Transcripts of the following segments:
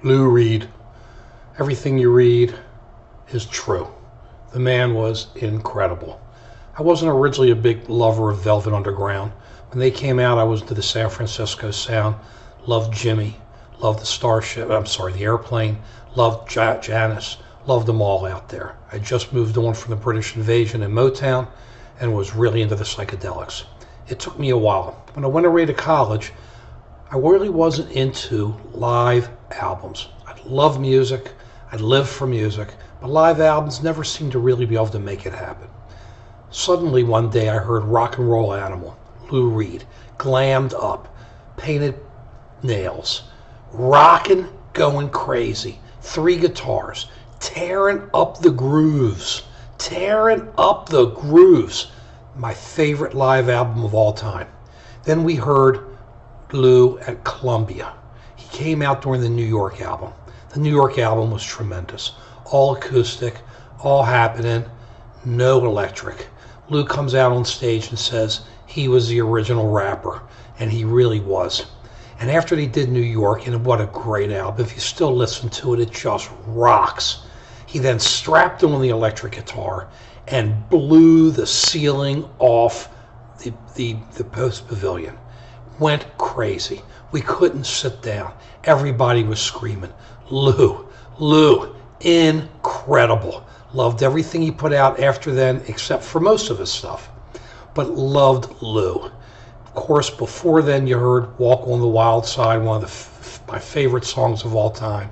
Lou Reed. Everything you read is true. The man was incredible. I wasn't originally a big lover of Velvet Underground. When they came out, I was into the San Francisco sound. Loved Jimmy. Loved the Airplane. Loved Janis. Loved them all out there. I just moved on from the British invasion in Motown and was really into the psychedelics. It took me a while. When I went away to college, I really wasn't into live albums. I love music. I live for music. But live albums never seemed to really be able to make it happen. Suddenly one day I heard Rock and Roll Animal, Lou Reed, glammed up, painted nails, rocking, going crazy, 3 guitars, tearing up the grooves. My favorite live album of all time. Then we heard Lou at Columbia. He came out during the New York album. The New York album was tremendous. All acoustic, all happening, no electric. Lou comes out on stage and says he was the original rapper, and he really was. And after they did New York, and what a great album, if you still listen to it, it just rocks. He then strapped on the electric guitar and blew the ceiling off the Post Pavilion. Went crazy. We couldn't sit down. Everybody was screaming, Lou, incredible. Loved everything he put out after then, except for most of his stuff. But loved Lou. Of course, before then you heard Walk on the Wild Side, one of my favorite songs of all time.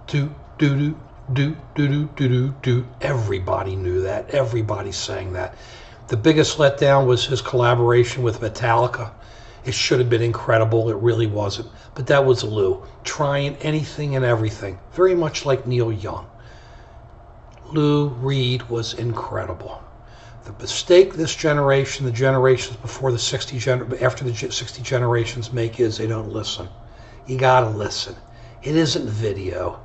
Do, do, do. Do, do, do, do, do, do. Everybody knew that. Everybody sang that. The biggest letdown was his collaboration with Metallica. It should have been incredible. It really wasn't. But that was Lou, trying anything and everything, very much like Neil Young. Lou Reed was incredible. The mistake this generation, the generations before the 60 after the 60 generations make is they don't listen. You gotta listen. It isn't video.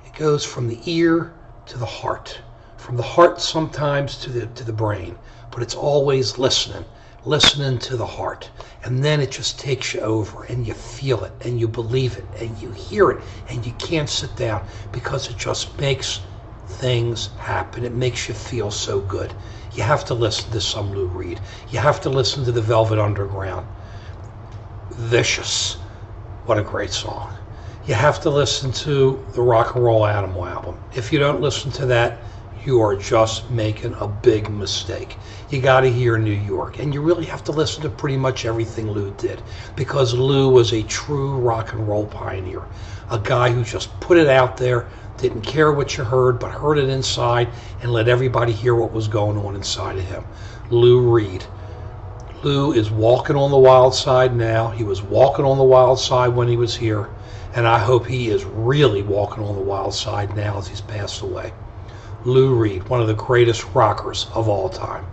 It goes from the ear to the heart, from the heart sometimes to the brain, but it's always listening to the heart. And then it just takes you over, and you feel it, and you believe it, and you hear it, and you can't sit down because it just makes things happen. It makes you feel so good. You have to listen to some Lou Reed. You have to listen to the Velvet Underground. Vicious. What a great song. You have to listen to the Rock and Roll Animal album. If you don't listen to that, you are just making a big mistake. You got to hear New York, and you really have to listen to pretty much everything Lou did, because Lou was a true rock and roll pioneer, a guy who just put it out there, didn't care what you heard, but heard it inside and let everybody hear what was going on inside of him. Lou Reed. Lou is walking on the wild side now. He was walking on the wild side when he was here. And I hope he is really walking on the wild side now as he's passed away. Lou Reed, one of the greatest rockers of all time.